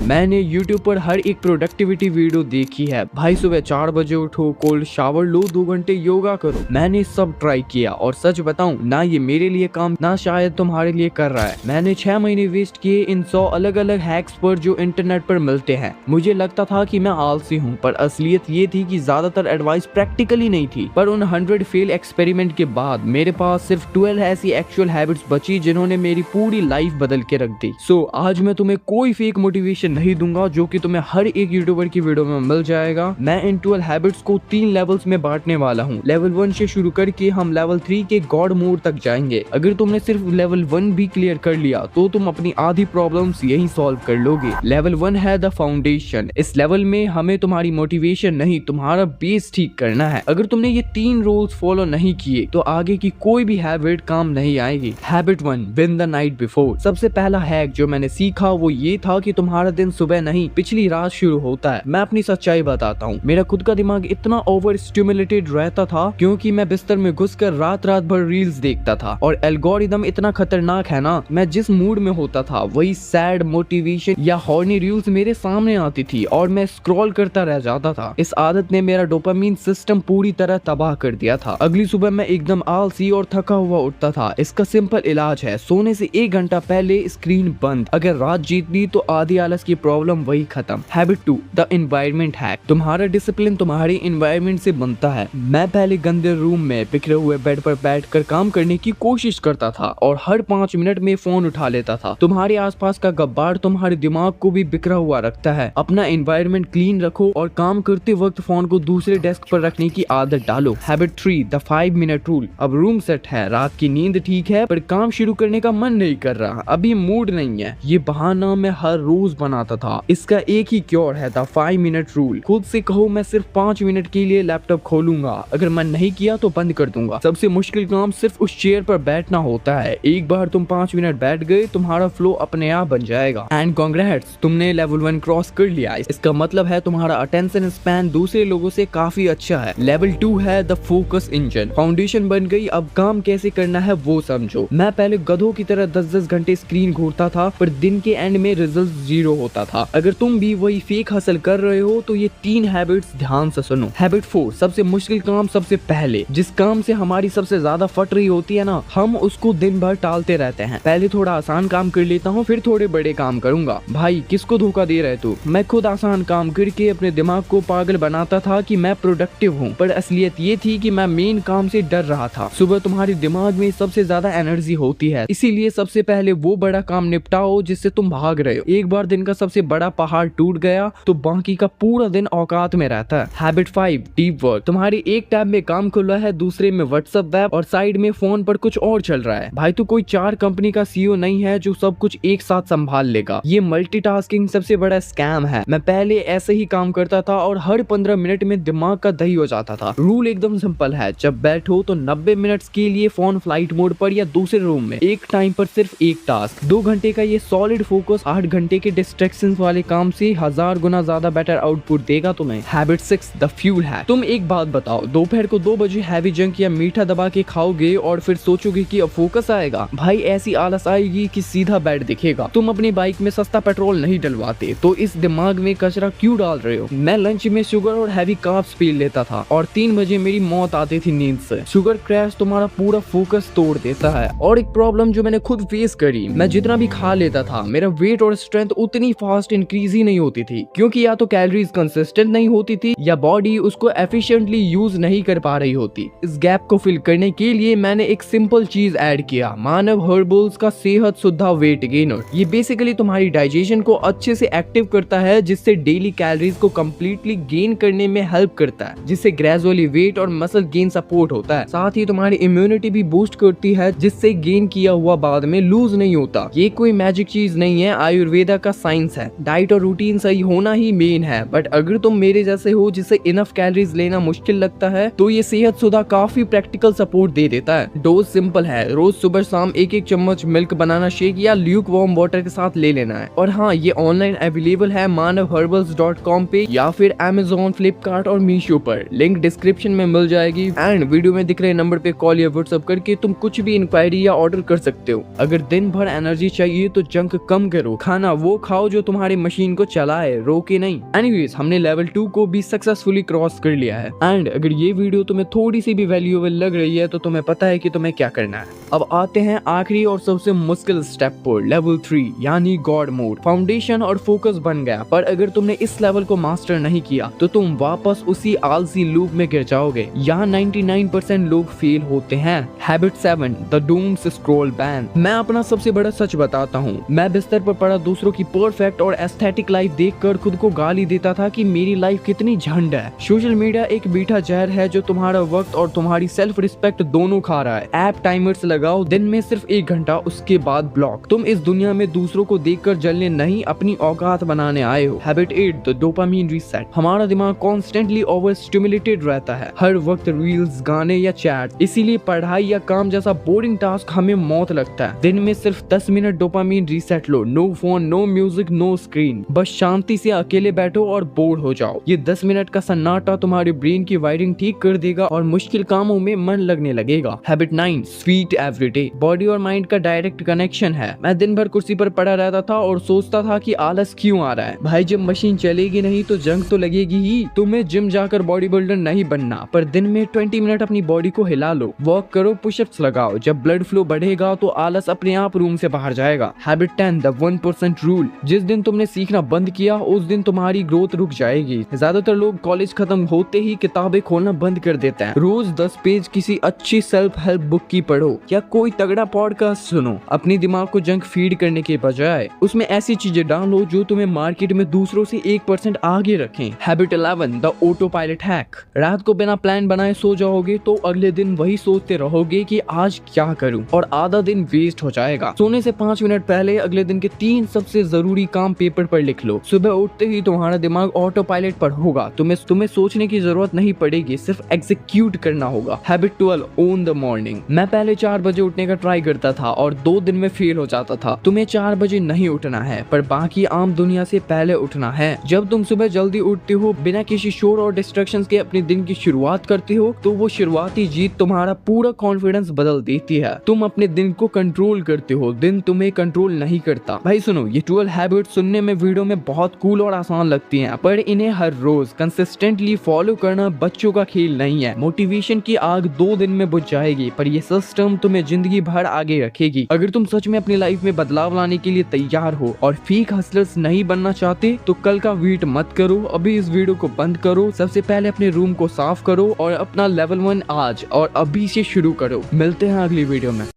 मैंने YouTube पर हर एक प्रोडक्टिविटी वीडियो देखी है। भाई सुबह 4 बजे उठो, कोल्ड शावर लो, 2 घंटे योगा करो। मैंने सब ट्राई किया और सच बताऊं ना ये मेरे लिए काम ना शायद तुम्हारे लिए कर रहा है। मैंने 6 महीने वेस्ट किए इन 100 अलग अलग हैक्स पर जो इंटरनेट पर मिलते हैं। मुझे लगता था कि मैं आलसी हूँ, पर असलियत ये थी कि ज्यादातर एडवाइस प्रैक्टिकली नहीं थी। पर उन 100 फेल एक्सपेरिमेंट के बाद मेरे पास सिर्फ 12 ऐसी एक्चुअल हैबिट्स बची जिन्होंने मेरी पूरी लाइफ बदल के रख दी। सो आज मैं तुम्हें कोई फेक मोटिवेशन नहीं दूंगा जो कि तुम्हें हर एक यूट्यूबर की वीडियो में मिल जाएगा। मैं इन 12 हैबिट्स को 3 लेवल्स में बांटने वाला हूँ। लेवल 1 से शुरू करके हम लेवल 3 के गॉड मोड तक जाएंगे। अगर तुमने सिर्फ लेवल 1 भी क्लियर कर लिया तो तुम अपनी आधी प्रॉब्लम्स यही सॉल्व कर लोगे। लेवल 1 है द फाउंडेशन। इस लेवल में हमें तुम्हारी मोटिवेशन नहीं, तुम्हारा बेस ठीक करना है। अगर तुमने ये 3 रूल्स फॉलो नहीं किए तो आगे की कोई भी हैबिट काम नहीं आएगी। Habit 1, win the night before. सबसे पहला हैक जो मैंने सीखा वो ये था कि तुम्हारा दिन सुबह नहीं पिछली रात शुरू होता है। मैं अपनी सच्चाई बताता हूँ। मेरा खुद का दिमाग इतना ओवर स्टिमुलेटेड रहता था क्योंकि मैं बिस्तर में घुसकर रात भर रील्स देखता था। और एल्गोरिदम इतना खतरनाक है ना, मैं जिस मूड में होता था वही सैड, मोटिवेशन या हॉर्नी रील्स मेरे सामने आती थी और मैं स्क्रॉल करता रह जाता था। इस आदत ने मेरा डोपामीन सिस्टम पूरी तरह तबाह कर दिया था। अगली सुबह मैं एकदम आलसी और थका हुआ उठता था। इसका सिंपल इलाज है, सोने से 1 घंटा पहले स्क्रीन बंद। अगर रात जीत ली तो आधी आलस की प्रॉब्लम वही खत्म। Habit 2, the environment hack. तुम्हारा डिसिप्लिन तुम्हारे एनवायरनमेंट से बनता है। मैं पहले गंदे रूम में बिखरे हुए बेड पर बैठकर काम करने की कोशिश करता था और हर 5 मिनट में फोन उठा लेता था। तुम्हारे आसपास का गब्बार तुम्हारे दिमाग को भी बिखरा हुआ रखता है। अपना एनवायरनमेंट क्लीन रखो और काम करते वक्त फोन को दूसरे डेस्क पर रखने की आदत डालो। Habit 3, the 5 minute rule. अब रूम सेट है, रात की नींद ठीक है, पर काम शुरू करने का मन नहीं कर रहा, अभी मूड नहीं है। ये बहाना मैं हर रोज बनाता था। इसका एक ही क्योर है, द 5 मिनट रूल। खुद से कहो मैं सिर्फ 5 मिनट के लिए लैपटॉप खोलूंगा, अगर मन नहीं किया तो बंद कर दूंगा। सबसे मुश्किल काम सिर्फ उस चेयर पर बैठना होता है। एक बार तुम 5 मिनट बैठ गए, तुम्हारा फ्लो अपने आप बन जाएगा। एंड कांग्रेट्स, तुमने लेवल 1 क्रॉस कर लिया। इसका मतलब है तुम्हारा अटेंशन स्पैन दूसरे लोगों से काफी अच्छा है। लेवल 2 है द फोकस इंजन। फाउंडेशन बन गई, अब काम कैसे करना है वो समझो। मैं पहले गधों की तरह 10-10 घंटे स्क्रीन घूरता था, पर दिन के एंड में रिजल्ट 0 होता था। अगर तुम भी वही फेक हासिल कर रहे हो तो ये 3 हैबिट्स ध्यान से सुनो। हैबिट 4, सबसे मुश्किल काम सबसे पहले। जिस काम से हमारी सबसे ज्यादा फट रही होती है ना, हम उसको दिन भर टालते रहते हैं। पहले थोड़ा आसान काम कर लेता हूँ, फिर थोड़े बड़े काम करूंगा। भाई किसको धोखा दे रहे तू? मैं खुद आसान काम करके अपने दिमाग को पागल बनाता था कि मैं प्रोडक्टिव हूँ, पर असलियत ये थी कि मैं मेन काम से डर रहा था। सुबह तुम्हारे दिमाग में सबसे ज्यादा एनर्जी होती है, इसीलिए सबसे पहले वो बड़ा काम निपटाओ जिससे तुम भाग रहे हो। एक बार दिन का सबसे बड़ा पहाड़ टूट गया तो बाकी का पूरा दिन औकात में रहता है। Habit 5, deep work. तुम्हारी एक टैब में काम खुला है, दूसरे में व्हाट्सएप वेब और साइड में फोन पर कुछ और चल रहा है। भाई तू कोई 4 कंपनी का सीईओ नहीं है जो सब कुछ एक साथ संभाल लेगा। ये मल्टीटास्किंग सबसे बड़ा स्कैम है। मैं पहले ऐसे ही काम करता था और हर 15 मिनट में दिमाग का दही हो जाता था। रूल एकदम सिंपल है, जब बैठो तो 90 मिनट्स के लिए फोन फ्लाइट मोड पर या दूसरे रूम में, एक टाइम पर सिर्फ एक टास्क। 2 घंटे का ये सॉलिड फोकस 8 घंटे के डिस्ट्रैक्शंस वाले काम से 1000 गुना ज्यादा बेटर आउटपुट देगा तुम्हें। Habit 6, the fuel hack. तुम एक बात बताओ, दोपहर को 2 बजे हैवी जंक या मीठा दबा के खाओगे और फिर सोचोगे कि अब फोकस आएगा? भाई ऐसी आलस आएगी कि सीधा बेड दिखेगा। तुम अपनी बाइक में सस्ता पेट्रोल नहीं डलवाते तो इस दिमाग में कचरा क्यों डाल रहे हो? मैं लंच में शुगर और हैवी कार्ब्स पी लेता था और 3 बजे मेरी मौत आती थी नींद से। शुगर क्रैश तुम्हारा पूरा फोकस तोड़ देता है। और एक प्रॉब्लम जो मैंने खुद फेस करी, मैं जितना भी खा लेता था मेरा वेट और स्ट्रेंथ उतनी फास्ट इंक्रीज ही नहीं होती थी, क्योंकि या तो कैलोरीज कंसिस्टेंट नहीं होती थी या बॉडी उसको एफिशिएंटली यूज नहीं कर पा रही होती। इस गैप को फिल करने के लिए मैंने एक सिंपल चीज ऐड किया, मानव हर्बल्स का सेहत सुधा वेट गेनर। ये बेसिकली तुम्हारी डाइजेशन को अच्छे से एक्टिव करता है, जिससे डेली कैलोरीज को कंप्लीटली गेन करने में हेल्प करता है, जिससे ग्रेजुअली वेट और मसल गेन सपोर्ट होता है। साथ ही तुम्हारी इम्यूनिटी भी बूस्ट करती है, जिससे गेन किया हुआ बाद में लूज नहीं होता। ये कोई मैजिक चीज नहीं है, आयुर्वेदा का साइंस है। डाइट और रूटीन सही होना ही मेन है, बट अगर तुम मेरे जैसे हो जिसे इनफ कैलोरीज लेना मुश्किल लगता है तो ये सेहत सुधा काफी प्रैक्टिकल सपोर्ट दे देता है। डोज सिंपल है, रोज सुबह शाम 1-1 चम्मच मिल्क बनाना शेक या ल्यूक वार्म वाटर के साथ ले लेना है। और हाँ, ये ऑनलाइन अवेलेबल है manavherbals.com पे या फिर Amazon, फ्लिपकार्ट और मीशो पर। लिंक डिस्क्रिप्शन में मिल जाएगी। एंड वीडियो में दिख रहे नंबर पे कॉल या व्हाट्सएप करके तुम कुछ भी इंक्वायरी या ऑर्डर कर सकते हो। अगर दिन भर एनर्जी चाहिए तो जंक कम करो, खाना वो खाओ जो जो तुम्हारी मशीन को चलाए, रोके नहीं। एनीवेज, हमने लेवल 2 को भी सक्सेसफुली क्रॉस कर लिया है। एंड अगर ये वीडियो तुम्हें थोड़ी सी भी वैल्यूएबल लग रही है तो तुम्हें पता है कि तुम्हें क्या करना है। अब आते हैं आखिरी और सबसे मुश्किल स्टेप पर, लेवल 3 यानी गॉड मोड। फाउंडेशन और फोकस बन गया, पर अगर तुमने इस लेवल को मास्टर नहीं किया तो तुम वापस उसी आलसी लूप में गिर जाओगे। यहाँ 99% लोग फेल होते हैं। Habit 7, the dooms scroll ban. मैं अपना सबसे बड़ा सच बताता हूँ, मैं बिस्तर पर पड़ा दूसरों की परफेक्ट और एस्थेटिक लाइफ देखकर खुद को गाली देता था कि मेरी लाइफ कितनी झंड है। सोशल मीडिया एक मीठा जहर है जो तुम्हारा वक्त और तुम्हारी सेल्फ रिस्पेक्ट दोनों खा रहा है। ऐप टाइमर्स लगाओ, दिन में सिर्फ 1 घंटा, उसके बाद ब्लॉक। तुम इस दुनिया में दूसरों को देखकर जलने नहीं, अपनी औकात बनाने आए हो। Habit 8, the dopamine reset. हमारा दिमाग कॉन्स्टेंटली ओवर स्टिमुलेटेड रहता है, हर वक्त रील्स, गाने या चैट। इसीलिए पढ़ाई या काम जैसा बोरिंग टास्क हमें मौत लगता है। दिन में सिर्फ 10 मिनट डोपामाइन रीसेट लो। No phone, no music, no screen. बस शांति से अकेले बैठो और बोर हो जाओ। ये 10 मिनट का सन्नाटा तुम्हारे ब्रेन की वायरिंग ठीक कर देगा और मुश्किल कामों में मन लगने लगेगा। Habit 9, sweet everyday. बॉडी और माइंड का डायरेक्ट कनेक्शन है। मैं दिन भर कुर्सी पर पड़ा रहता था और सोचता था कि आलस क्यों आ रहा है। भाई, जब मशीन चलेगी नहीं तो जंग तो लगेगी ही। तुम्हें जिम जाकर बॉडी बिल्डर नहीं बनना, पर दिन में 20 मिनट अपनी बॉडी को हिला लो। वॉक करो, पुशअप्स लगाओ। जब ब्लड फ्लो बढ़ेगा तो आलस अपने आप रूम से बाहर जाएगा। Habit 10, the 1% rule. जिस दिन तुमने सीखना बंद किया उस दिन तुम्हारी ग्रोथ रुक जाएगी। ज्यादातर लोग कॉलेज खत्म होते ही किताबें खोलना बंद कर देते हैं। रोज 10 पेज किसी अच्छी सेल्फ हेल्प बुक की पढ़ो या कोई तगड़ा पॉडकास्ट सुनो। अपने दिमाग को जंक फीड करने के बजाय उसमें ऐसी चीजें डालो जो तुम्हें मार्केट में दूसरों से 1% आगे रखें। Habit 11, the auto pilot hack. रात को बिना प्लान बनाए सो जाओगे तो अगले दिन वही सोचते रहोगे कि आज क्या करूं, और आधा दिन वेस्ट हो जाएगा। सोने से 5 मिनट पहले अगले दिन के 3 सबसे जरूरी काम पेपर पर लिख लो। सुबह उठते ही तुम्हारा दिमाग ऑटो पायलट पर होगा। तुम्हें सोचने की जरूरत नहीं पड़ेगी, सिर्फ एग्जीक्यूट करना होगा। Habit 12, own the morning. मैं पहले 4 बजे उठने का ट्राई करता था और 2 दिन में फेल हो जाता था। तुम्हें 4 बजे नहीं उठना है, पर बाकी आम दुनिया से पहले उठना है। जब तुम सुबह जल्दी उठते हो, बिना किसी शोर और डिस्ट्रैक्शंस के अपने दिन की शुरुआत करते हो, तो वो शुरुआती जीत तुम्हारा पूरा कॉन्फिडेंस बदल देती है। तुम अपने दिन को कंट्रोल करते हो, दिन तुम्हें कंट्रोल नहीं करता। भाई सुनो, ये 12 हैबिट सुनने में वीडियो में बहुत कूल और आसान लगती हैं, पर इन्हें हर रोज कंसिस्टेंटली फॉलो करना बच्चों का खेल नहीं है। मोटिवेशन की आग 2 दिन में बुझ जाएगी, पर ये सिस्टम तुम्हें जिंदगी भर आगे रखेगी। अगर तुम सच में अपनी लाइफ में बदलाव लाने के लिए तैयार हो और फेक हसलर्स नहीं बनना चाहते तो कल का वेट मत करो। अभी इस वीडियो को बंद करो, सबसे पहले अपने रूम को साफ करो और अपना लेवल 1 आज और अभी से शुरू करो। मिलते हैं अगली वीडियो में।